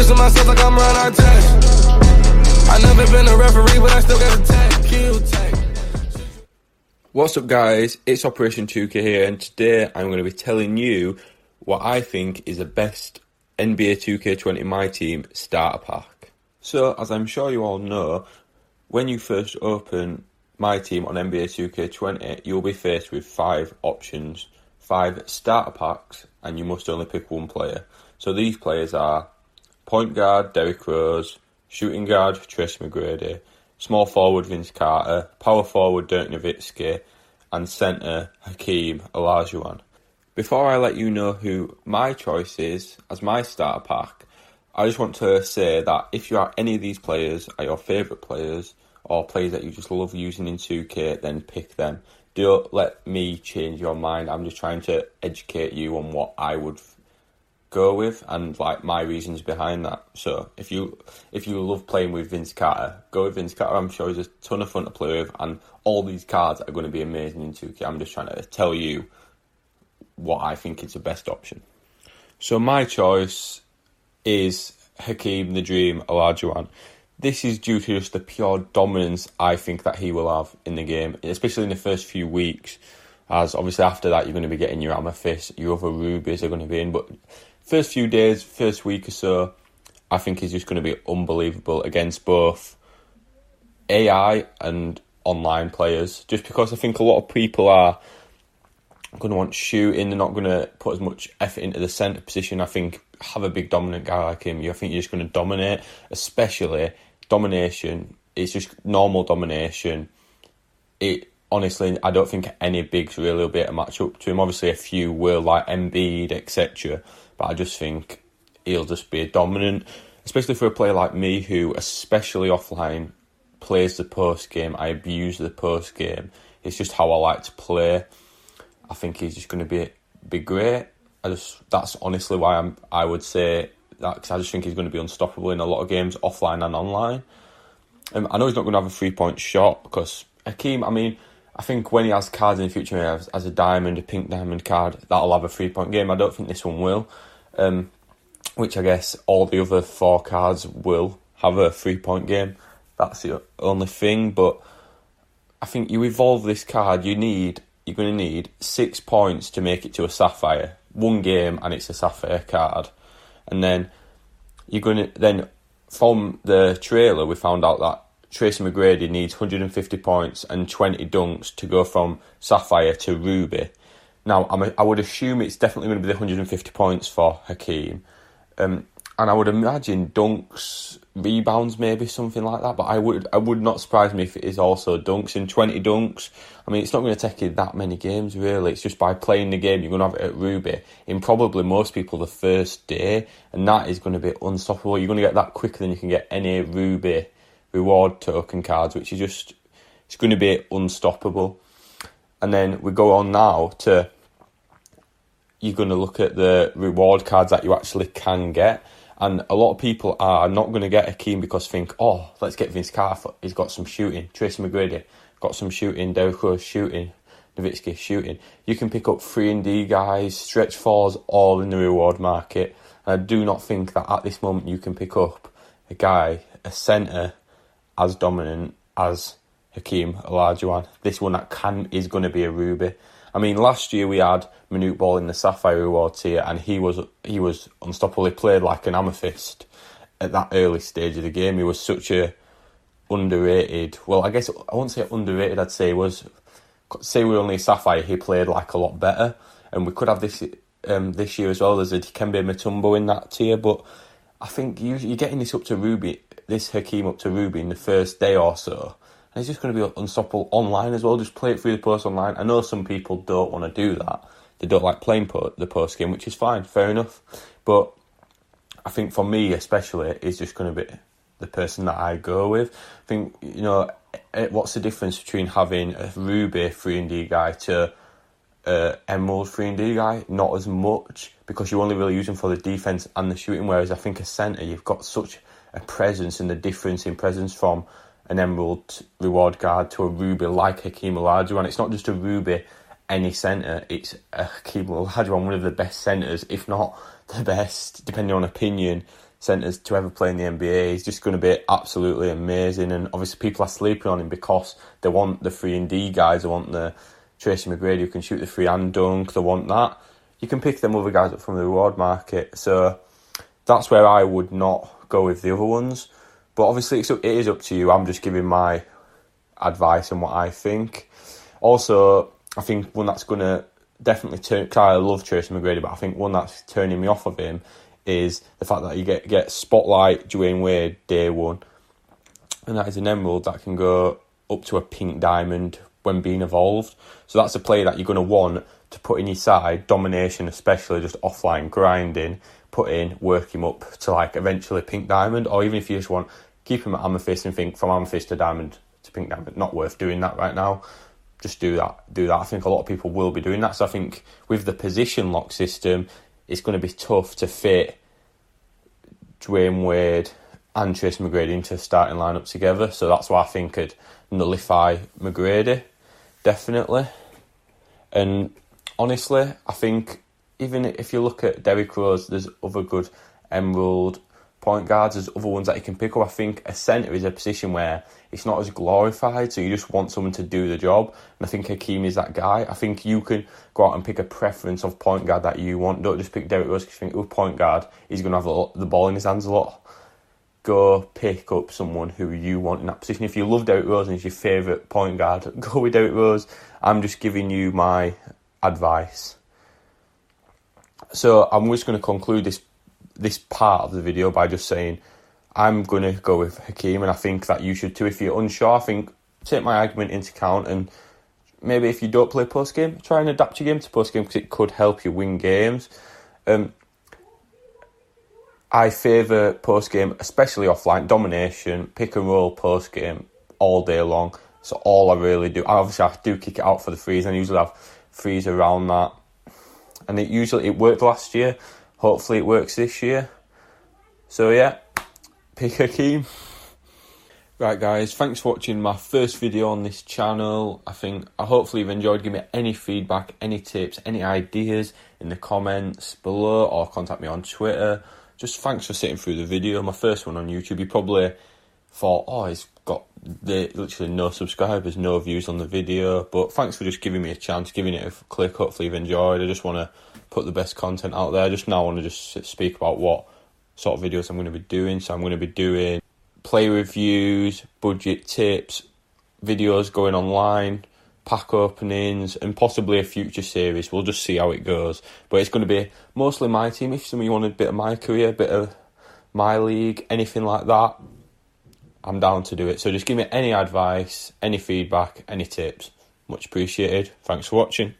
to myself like I'm Ron Artest. I never been a referee, but I still got a tag. Kill tag. What's up, guys? It's Operation 2K here, and today I'm going to be telling you what I think is the best NBA 2K20 My Team starter pack. So, as I'm sure you all know, when you first open My Team on NBA 2K20, you'll be faced with 5 options, 5 starter packs, and you must only pick one player. So these players are point guard Derrick Rose, shooting guard Tracy McGrady, small forward Vince Carter, power forward Dirk Nowitzki, and centre Hakeem Olajuwon. Before I let you know who my choice is as my starter pack, I just want to say that if you are any of these players are your favourite players or players that you just love using in 2K, then pick them. Don't let me change your mind. I'm just trying to educate you on what I would go with and like my reasons behind that. So if you love playing with Vince Carter, go with Vince Carter. I'm sure he's a ton of fun to play with, and all these cards are going to be amazing in 2K. I'm just trying to tell you what I think is the best option. So my choice is Hakeem The Dream Olajuwon. This is due to just the pure dominance I think that he will have in the game, especially in the first few weeks, as obviously after that you're going to be getting your amethysts, your other rubies are going to be in, but first few days, first week or so, I think he's just going to be unbelievable against both AI and online players, just because I think a lot of people are going to want shooting. They're not going to put as much effort into the centre position. I think have a big dominant guy like him, I think you're just going to dominate, especially domination. It's just normal domination. Honestly, I don't think any bigs really will be able to match up to him. Obviously, a few will, like Embiid, etc. But I just think he'll just be dominant, especially for a player like me who, especially offline, plays the post game. I abuse the post game. It's just how I like to play. I think he's just going to be great. That's honestly why I would say that, because I just think he's going to be unstoppable in a lot of games, offline and online. I know he's not going to have a 3-point shot because Hakeem, I think when he has cards in the future, he has a diamond, a pink diamond card, that'll have a 3-point game. I don't think this one will, which I guess all the other 4 cards will have a 3-point game. That's the only thing, but I think you evolve this card, you're going to need 6 points to make it to a Sapphire. 1 game and it's a Sapphire card. And then from the trailer, we found out that Tracy McGrady needs 150 points and 20 dunks to go from Sapphire to Ruby. Now, I would assume it's definitely going to be the 150 points for Hakeem. And I would imagine dunks, rebounds, maybe something like that. But I would not surprise me if it is also dunks. In 20 dunks, it's not going to take you that many games, really. It's just by playing the game, you're going to have it at Ruby in probably most people the first day. And that is going to be unstoppable. You're going to get that quicker than you can get any Ruby reward token cards, which is just, it's going to be unstoppable. And then we go on now to, you're going to look at the reward cards that you actually can get. And a lot of people are not going to get Hakeem because think, oh, let's get Vince Carter. He's got some shooting. Tracy McGrady got some shooting. Derrick Rose shooting. Nowitzki shooting. You can pick up 3-and-D guys, stretch 4s, all in the reward market. And I do not think that at this moment you can pick up a guy, a centre, as dominant as Hakeem Olajuwon. This one is going to be a Ruby. Last year we had Manute Ball in the Sapphire reward tier, and he was unstoppable. He played like an amethyst at that early stage of the game. He was such a underrated. Well, I guess I won't say underrated. I'd say we were only a Sapphire. He played like a lot better, and we could have this year as well. There's a Dikembe Mutombo in that tier, but I think you're getting this Hakeem up to Ruby in the first day or so. And he's just going to be unstoppable online as well. Just play it through the post online. I know some people don't want to do that. They don't like playing the post game, which is fine, fair enough. But I think for me especially, he's just going to be the person that I go with. I think, what's the difference between having a Ruby 3-and-D guy to Emerald 3-and-D guy? Not as much, because you only really use him for the defence and the shooting, whereas I think a centre, you've got such a presence, and the difference in presence from an Emerald reward card to a Ruby like Hakeem Olajuwon. It's not just a Ruby any centre, it's a Hakeem Olajuwon, one of the best centres, if not the best, depending on opinion, centres to ever play in the NBA. He's just going to be absolutely amazing, and obviously people are sleeping on him because they want the 3-and-D guys, they want the Tracy McGrady who can shoot the free and dunk, they want that. You can pick them other guys up from the reward market, so that's where I would not go with the other ones. But obviously it is up to you. I'm just giving my advice and what I think. Also, I think one that's going to definitely turn, because I love Tracy McGrady, but I think one that's turning me off of him is the fact that you get Spotlight Dwayne Wade day one, and that is an emerald that can go up to a pink diamond when being evolved. So that's a player that you're going to want to put in your side, domination especially, just offline grinding, put in, work him up to like eventually pink diamond, or even if you just want, keep him at amethyst and think from amethyst to diamond to pink diamond. Not worth doing that right now. Just do that. I think a lot of people will be doing that. So I think with the position lock system, it's going to be tough to fit Dwayne Wade and Tracy McGrady into a starting lineup together. So that's why I think I'd nullify McGrady, definitely. And honestly, I think even if you look at Derrick Rose, there's other good emerald point guards, there's other ones that you can pick up. I think a centre is a position where it's not as glorified, so you just want someone to do the job, and I think Hakeem is that guy. I think you can go out and pick a preference of point guard that you want. Don't just pick Derrick Rose because you think, point guard, he's going to have the ball in his hands a lot. Go pick up someone who you want in that position. If you love Derrick Rose and he's your favourite point guard, go with Derrick Rose. I'm just giving you my advice. So I'm just going to conclude this part of the video by just saying I'm going to go with Hakeem, and I think that you should too. If you're unsure, I think take my argument into account, and maybe if you don't play post-game, try and adapt your game to post-game because it could help you win games. I favour post-game, especially offline, domination, pick and roll post-game all day long. So all I really do, obviously I do kick it out for the threes, and I usually have threes around that. And it worked last year. Hopefully it works this year. So yeah, pick Hakeem. Right guys, thanks for watching my first video on this channel. I hopefully you've enjoyed. Give me any feedback, any tips, any ideas in the comments below, or contact me on Twitter. Just thanks for sitting through the video. My first one on YouTube. You probably thought, he's got literally no subscribers, no views on the video. But thanks for just giving me a chance, giving it a click. Hopefully you've enjoyed. I just want to put the best content out there. Just now I want to just speak about what sort of videos I'm going to be doing. So I'm going to be doing play reviews, budget tips, videos going online, pack openings, and possibly a future series. We'll just see how it goes. But it's going to be mostly my team. If some of you wanted a bit of my career, a bit of my league, anything like that, I'm down to do it. So just give me any advice, any feedback, any tips. Much appreciated. Thanks for watching.